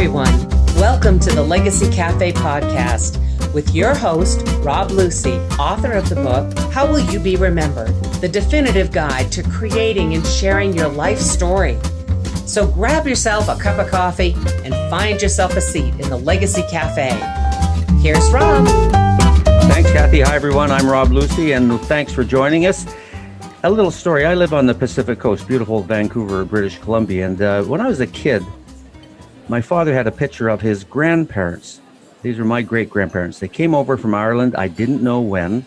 everyone. Welcome to the Legacy Cafe podcast with your host, Robb Lucy, author of the book, How Will You Be Remembered? The definitive guide to creating and sharing your life story. So grab yourself a cup of coffee and find yourself a seat in the Legacy Cafe. Here's Robb. Thanks, Kathy. Hi, everyone. I'm Robb Lucy, and thanks for joining us. A little story. I live on the Pacific Coast, beautiful Vancouver, British Columbia. And when I was a kid, my father had a picture of his grandparents. These are my great-grandparents. They came over from Ireland. I didn't know when,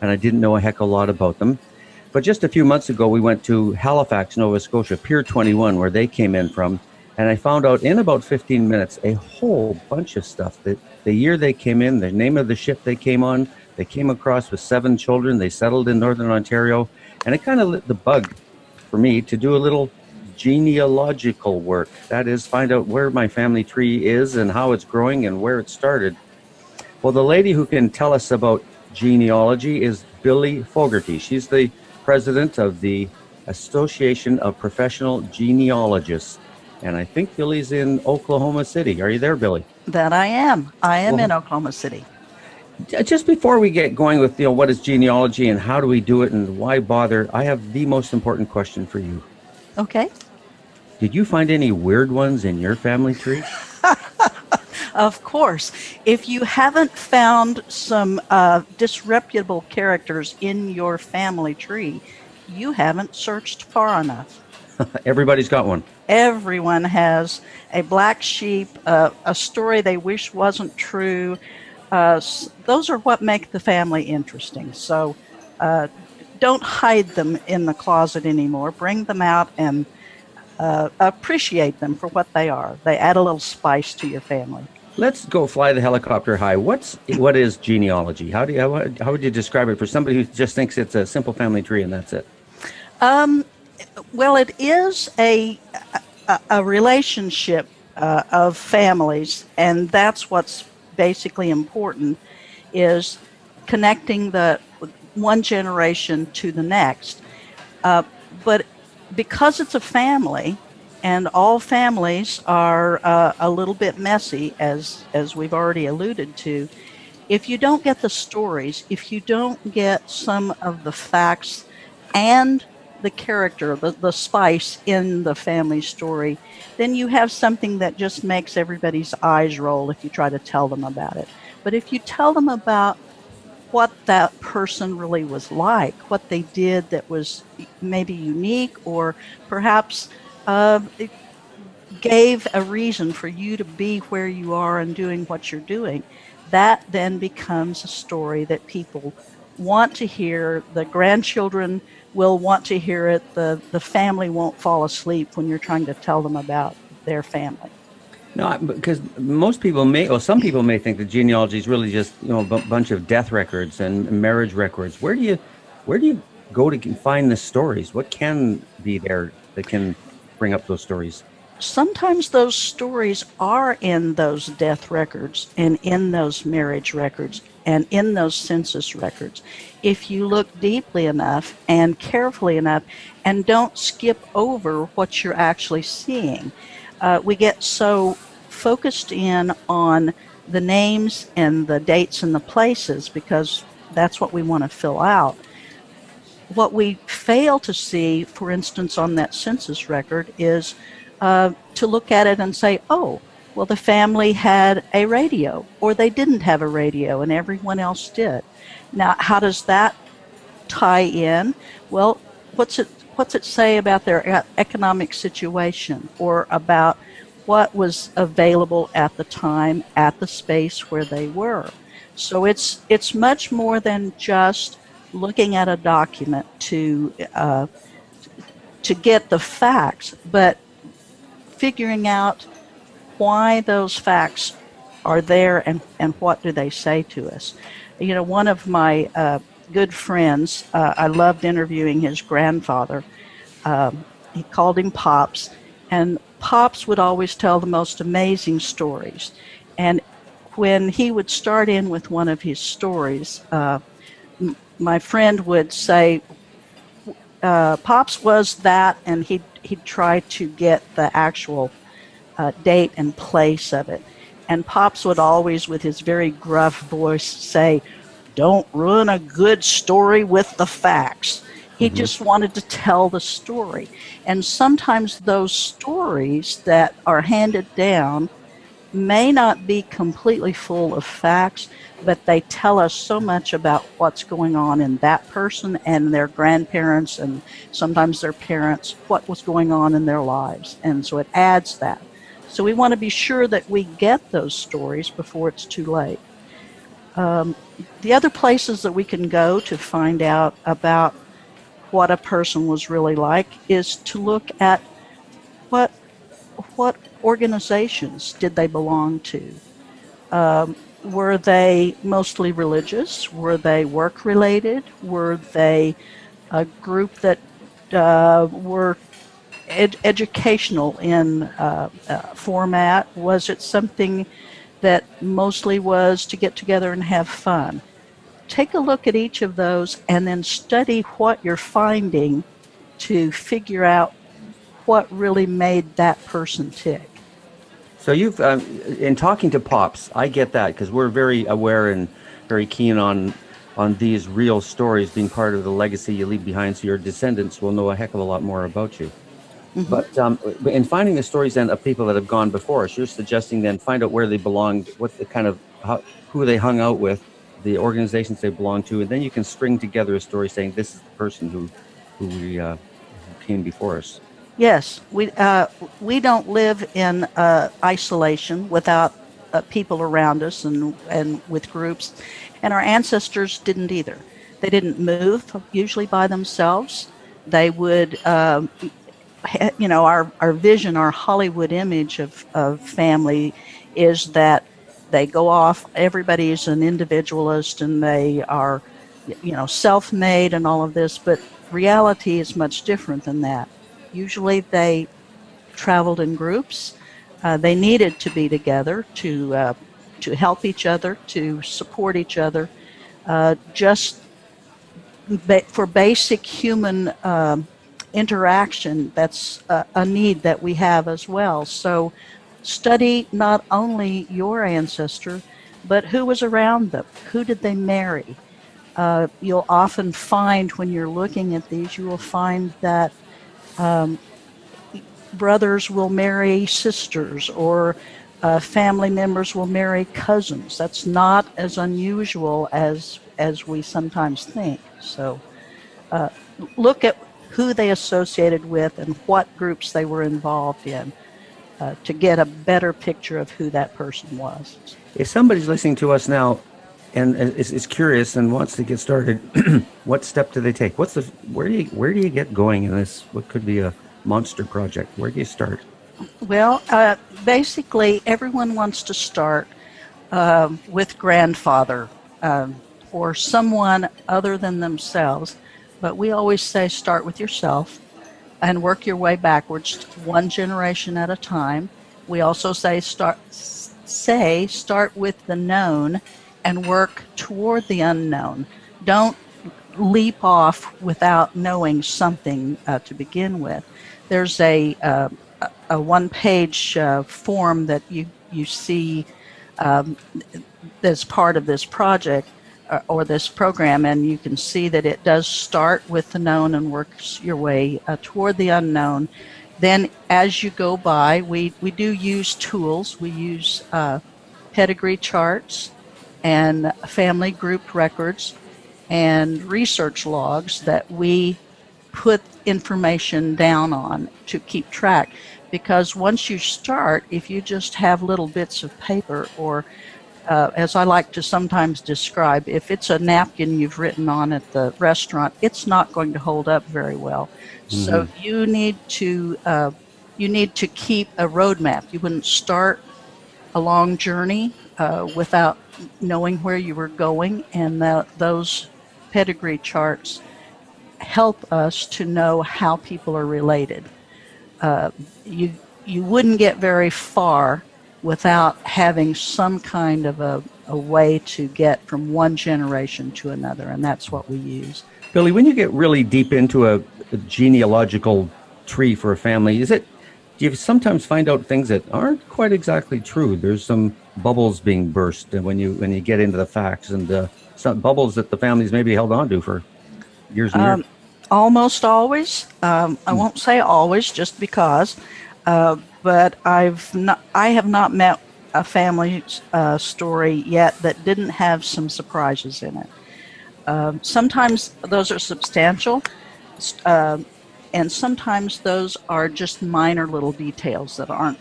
and I didn't know a heck of a lot about them. But just a few months ago, we went to Halifax, Nova Scotia, Pier 21, where they came in from. And I found out in about 15 minutes a whole bunch of stuff. The year they came in, the name of the ship they came on, they came across with 7 children. They settled in Northern Ontario. And it kind of lit the bug for me to do a little genealogical work. That is, find out where my family tree is and how it's growing and where it started. Well, the lady who can tell us about genealogy is Billie Fogarty. She's the president of the Association of Professional Genealogists. And I think Billie's in Oklahoma City. Are you there, Billie? That I am. I am in Oklahoma City. Just before we get going with, what is genealogy and how do we do it and why bother, I have the most important question for you. Okay. Did you find any weird ones in your family tree? Of course. If you haven't found some disreputable characters in your family tree, you haven't searched far enough. Everybody's got one. Everyone has a black sheep, a story they wish wasn't true. Those are what make the family interesting. So don't hide them in the closet anymore. Bring them out and appreciate them for what they are. They add a little spice to your family. Let's go fly the helicopter high. What is genealogy? How would you describe it for somebody who just thinks it's a simple family tree and that's it? Well, it is a relationship of families, and that's what's basically important, is connecting the one generation to the next. But because it's a family, and all families are a little bit messy, as we've already alluded to, if you don't get the stories, if you don't get some of the facts and the character, the spice in the family story, then you have something that just makes everybody's eyes roll if you try to tell them about it. But if you tell them about what that person really was like, what they did that was maybe unique, or perhaps it gave a reason for you to be where you are and doing what you're doing, that then becomes a story that people want to hear. The grandchildren will want to hear it. The family won't fall asleep when you're trying to tell them about their family. No, because some people may think that genealogy is really just a bunch of death records and marriage records. Where do you go to find the stories? What can be there that can bring up those stories? Sometimes those stories are in those death records and in those marriage records and in those census records. If you look deeply enough and carefully enough and don't skip over what you're actually seeing. We get so focused in on the names and the dates and the places because that's what we want to fill out. What we fail to see, for instance, on that census record is to look at it and say, oh, well, the family had a radio, or they didn't have a radio and everyone else did. Now, how does that tie in? Well, what's it say about their economic situation, or about what was available at the time at the space where they were? So it's much more than just looking at a document to get the facts, but figuring out why those facts are there and what do they say to us. One of my good friends, I loved interviewing his grandfather. He called him Pops, and Pops would always tell the most amazing stories. And when he would start in with one of his stories, my friend would say, Pops was that, and he'd try to get the actual date and place of it. And Pops would always, with his very gruff voice, say, "Don't ruin a good story with the facts." He just wanted to tell the story. And sometimes those stories that are handed down may not be completely full of facts, but they tell us so much about what's going on in that person and their grandparents and sometimes their parents, what was going on in their lives. And so it adds that. So we want to be sure that we get those stories before it's too late. The other places that we can go to find out about what a person was really like is to look at what organizations did they belong to. Were they mostly religious? Were they work related? Were they a group that were educational in format? Was it something that mostly was to get together and have fun? Take a look at each of those and then study what you're finding to figure out what really made that person tick. So you've, in talking to Pops, I get that because we're very aware and very keen on these real stories being part of the legacy you leave behind, so your descendants will know a heck of a lot more about you. But in finding the stories then of people that have gone before us, you're suggesting then find out where they belonged, what the kind of who they hung out with, the organizations they belong to, and then you can string together a story saying this is the person who came before us. Yes, we don't live in isolation without people around us and with groups, and our ancestors didn't either. They didn't move usually by themselves. They would, our vision, our Hollywood image of family is that they go off. Everybody is an individualist, and they are, self-made and all of this. But reality is much different than that. Usually they traveled in groups. They needed to be together to help each other, to support each other, for basic human interaction. That's a need that we have as well. So study not only your ancestor, but who was around them. Who did they marry? You'll often find when you're looking at these, you will find that brothers will marry sisters, or family members will marry cousins. That's not as unusual as we sometimes think. So look at who they associated with and what groups they were involved in to get a better picture of who that person was. If somebody's listening to us now and is curious and wants to get started, what step do they take? Where do you get going in this? What could be a monster project? Where do you start? Well, basically, everyone wants to start with grandfather or someone other than themselves. But we always say start with yourself and work your way backwards, one generation at a time. We also say start with the known and work toward the unknown. Don't leap off without knowing something to begin with. There's a one-page form that you see as part of this project or this program, and you can see that it does start with the known and works your way toward the unknown. Then as you go by, we do use tools. We use pedigree charts and family group records and research logs that we put information down on to keep track. Because once you start, if you just have little bits of paper or as I like to sometimes describe, if it's a napkin you've written on at the restaurant, it's not going to hold up very well. Mm-hmm. So you need to keep a roadmap. You wouldn't start a long journey without knowing where you were going, and those pedigree charts help us to know how people are related. You wouldn't get very far without having some kind of a way to get from one generation to another, and that's what we use. Billie, when you get really deep into a genealogical tree for a family, is it Do you sometimes find out things that aren't quite exactly true? There's some bubbles being burst, and when you get into the facts, and some bubbles that the families maybe held on to for years and years. Almost always. I won't say always, just because. But I have not met a family story yet that didn't have some surprises in it. Sometimes those are substantial, and sometimes those are just minor little details that aren't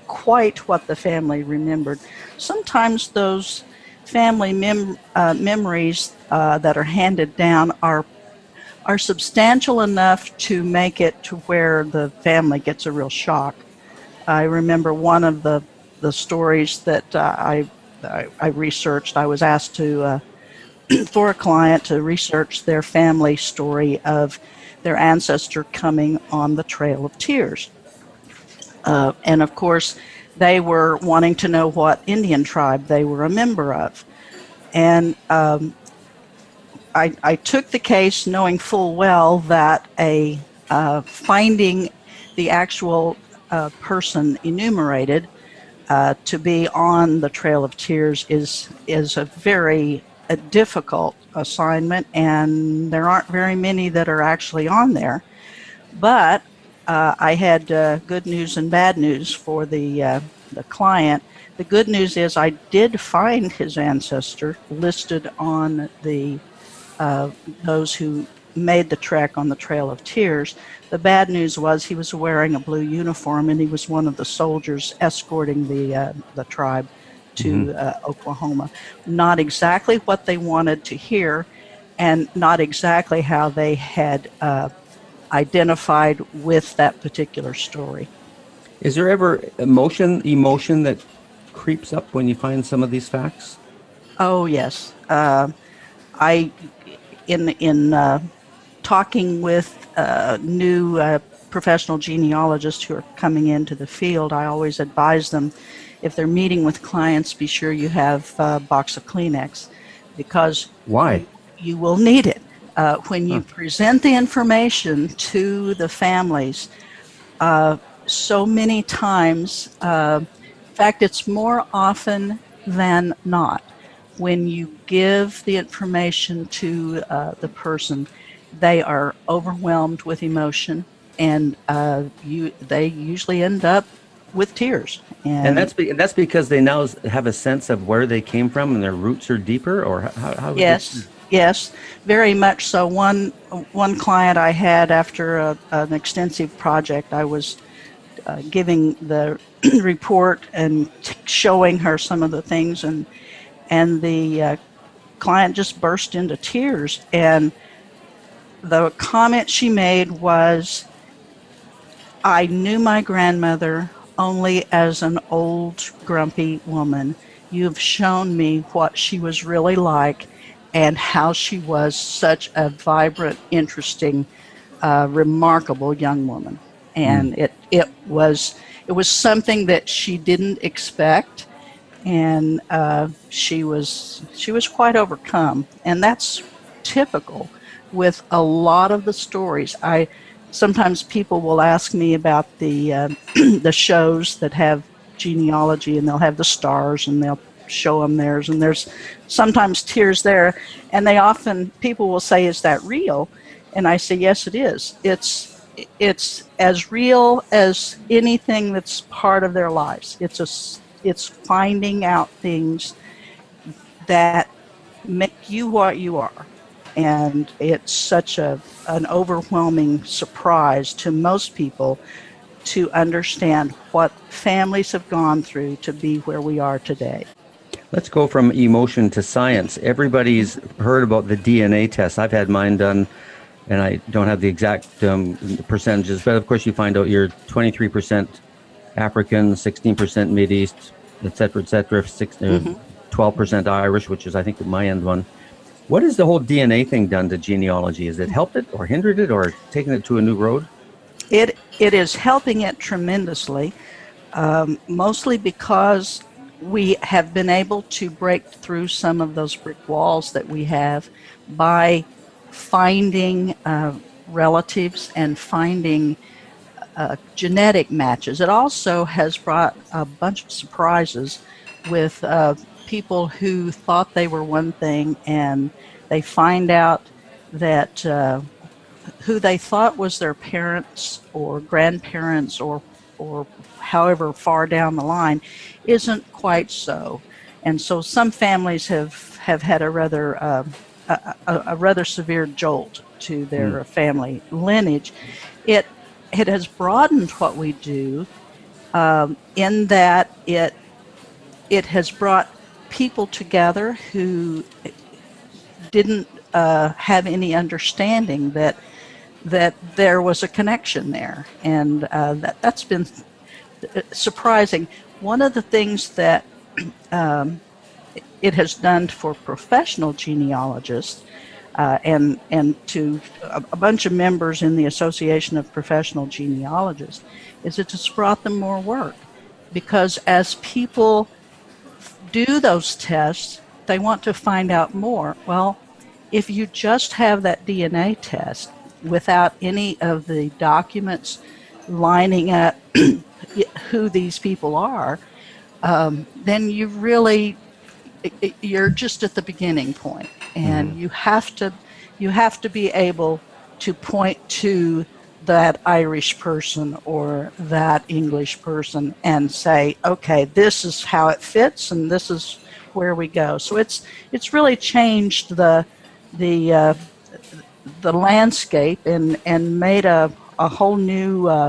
quite what the family remembered. Sometimes those family memories that are handed down are substantial enough to make it to where the family gets a real shock. I remember one of the stories that I researched. I was asked to for a client to research their family story of their ancestor coming on the Trail of Tears. And of course, they were wanting to know what Indian tribe they were a member of. And I took the case knowing full well that finding the actual person enumerated to be on the Trail of Tears is a very difficult assignment, and there aren't very many that are actually on there. But I had good news and bad news for the client. The good news is I did find his ancestor listed on the those who made the trek on the Trail of Tears. The bad news was he was wearing a blue uniform, and he was one of the soldiers escorting the tribe to Oklahoma. Not exactly what they wanted to hear, and not exactly how they had identified with that particular story. Is there ever emotion that creeps up when you find some of these facts? Oh yes, I in talking with new professional genealogists who are coming into the field, I always advise them, if they're meeting with clients, be sure you have a box of Kleenex, because Why? you will need it. When you present the information to the families, so many times, in fact, it's more often than not, when you give the information to the person, they are overwhelmed with emotion, and they usually end up with tears. And that's because they now have a sense of where they came from and their roots are deeper, or how Yes, very much so. One client I had, after an extensive project, I was giving the report and showing her some of the things, and the client just burst into tears. And the comment she made was, "I knew my grandmother only as an old, grumpy woman. You've shown me what she was really like, and how she was such a vibrant, interesting, remarkable young woman." And it was something that she didn't expect, and she was quite overcome. And that's typical with a lot of the stories. Sometimes people will ask me about the the shows that have genealogy, and they'll have the stars, and they'll show them theirs, and there's sometimes tears there, and people will say, "Is that real?" And I say, "Yes, it is. It's as real as anything that's part of their lives. It's finding out things that make you what you are." And it's such an overwhelming surprise to most people to understand what families have gone through to be where we are today. Let's go from emotion to science. Everybody's heard about the DNA test. I've had mine done, and I don't have the exact percentages, but of course you find out you're 23% African, 16% Mideast, et cetera, 12% Irish, which is, I think, my end one. What has the whole DNA thing done to genealogy? Has it helped it, or hindered it, or taken it to a new road? It is helping it tremendously, mostly because we have been able to break through some of those brick walls that we have by finding relatives and finding genetic matches. It also has brought a bunch of surprises with people who thought they were one thing, and they find out that who they thought was their parents or grandparents or however far down the line isn't quite so. And so some families have had a rather severe jolt to their family lineage. It has broadened what we do in that it has brought people together who didn't have any understanding that there was a connection there, and that's been surprising. One of the things that it has done for professional genealogists and to a bunch of members in the Association of Professional Genealogists is it has brought them more work, because as people do those tests, they want to find out more. Well, if you just have that DNA test without any of the documents lining up who these people are, then you're just at the beginning point, and you have to be able to point to that Irish person or that English person and say, okay, this is how it fits, and this is where we go. So it's really changed the landscape and made a whole new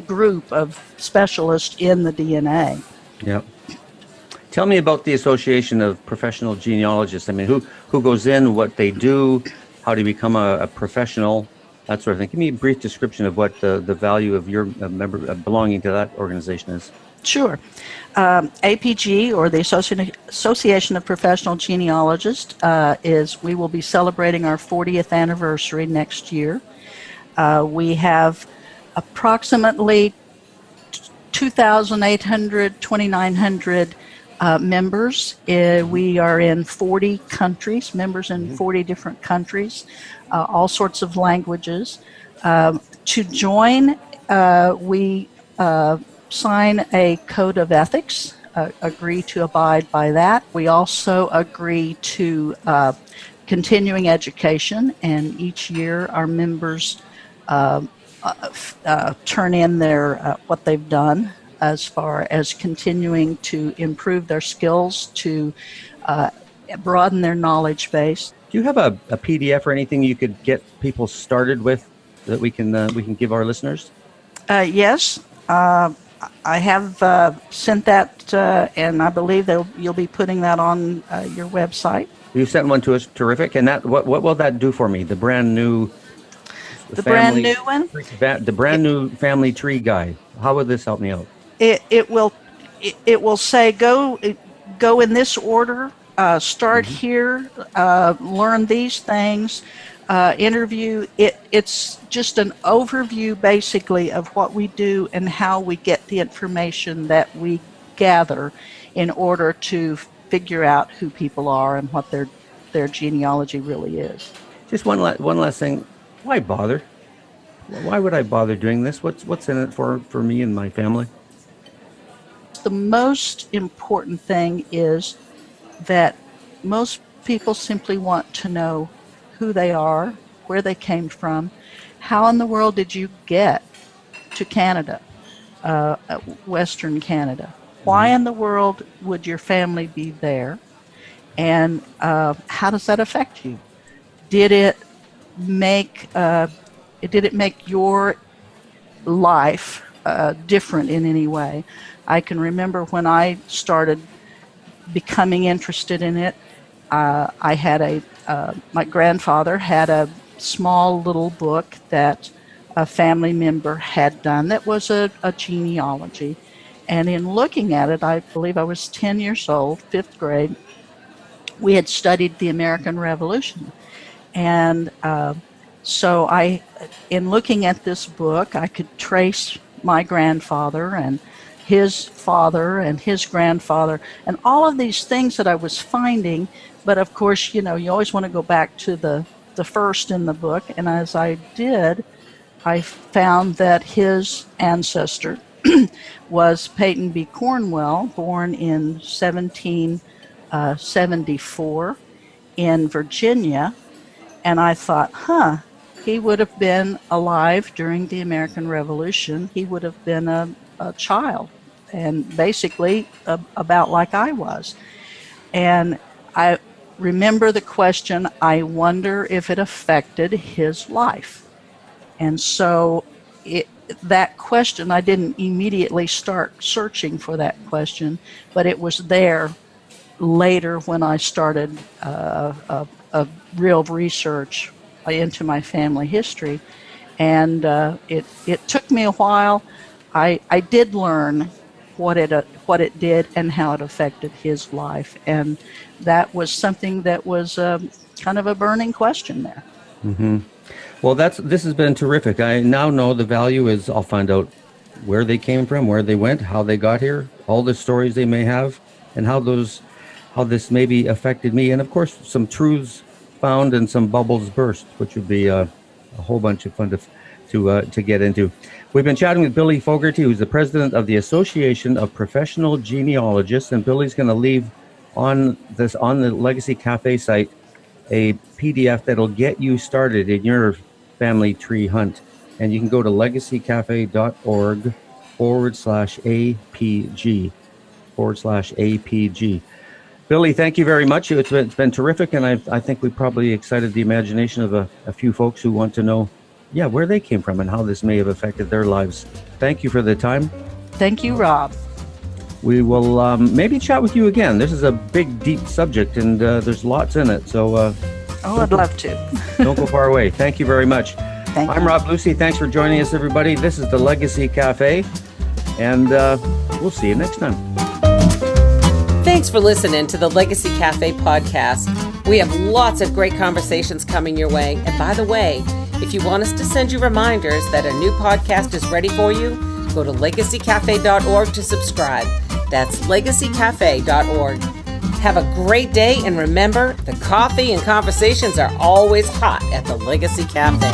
group of specialists in the DNA. Yep. Tell me about the Association of Professional Genealogists. I mean, who goes in, what they do, how do you become a professional, that sort of thing. Give me a brief description of what the value of your member belonging to that organization is. Sure. APG, or the Association of Professional Genealogists, we will be celebrating our 40th anniversary next year. We have approximately 2,800, 2,900 members. We are in 40 countries, members in 40 different countries, all sorts of languages. To join, we sign a code of ethics, agree to abide by that. We also agree to continuing education, and each year our members turn in their what they've done as far as continuing to improve their skills, to broaden their knowledge base. Do you have a PDF or anything you could get people started with that we can give our listeners? Yes. I have sent that, and I believe you'll be putting that on your website. You sent one to us, terrific. And that what will that do for me? The brand new, brand new one, the brand new family tree guide. How would this help me out? It will say go in this order. Start here. Learn these things. Interview. It's just an overview, basically, of what we do and how we get the information that we gather in order to figure out who people are and what their genealogy really is. Just one last thing. Why bother? Why would I bother doing this? What's in it for me and my family? The most important thing is that most people simply want to know who they are, where they came from, how in the world did you get to Canada, Western Canada? Why in the world would your family be there? And how does that affect you? Did it make your life different in any way? I can remember when I started becoming interested in it, I had my grandfather had a small little book that a family member had done that was a genealogy. And in looking at it, I believe I was 10 years old, 5th grade. We had studied the American Revolution. And so in looking at this book, I could trace my grandfather and his father and his grandfather and all of these things that I was finding. But of course, you always want to go back to the first in the book. And as I did, I found that his ancestor was Peyton B. Cornwell, born in 1774 in Virginia. And I thought, he would have been alive during the American Revolution. He would have been a child, and basically about like I was. And I remember the question, I wonder if it affected his life. And so that question, I didn't immediately start searching for that question, but it was there later when I started a real research into my family history. And it took me a while. I did learn what it did and how it affected his life, and that was something that was kind of a burning question there. Mm-hmm. Well, this has been terrific. I now know the value is I'll find out where they came from, where they went, how they got here, all the stories they may have, and how this maybe affected me, and of course some truths found and some bubbles burst, which would be a whole bunch of fun to get into. We've been chatting with Billie Fogarty, who's the president of the Association of Professional Genealogists, and Billie's going to leave on the Legacy Cafe site a PDF that'll get you started in your family tree hunt. And you can go to legacycafe.org/APG. Billie, thank you very much. It's been terrific, and I think we probably excited the imagination of a few folks who want to know, where they came from and how this may have affected their lives. Thank you for the time. Thank you, Rob. We will maybe chat with you again. This is a big, deep subject, and there's lots in it. So, I'd love to. Don't go far away. Thank you very much. I'm Rob Lucy. Thanks for joining us, everybody. This is the Legacy Cafe, and we'll see you next time. Thanks for listening to the Legacy Cafe podcast. We have lots of great conversations coming your way. And by the way, if you want us to send you reminders that a new podcast is ready for you, go to legacycafe.org to subscribe. That's legacycafe.org. Have a great day, and remember, the coffee and conversations are always hot at the Legacy Cafe.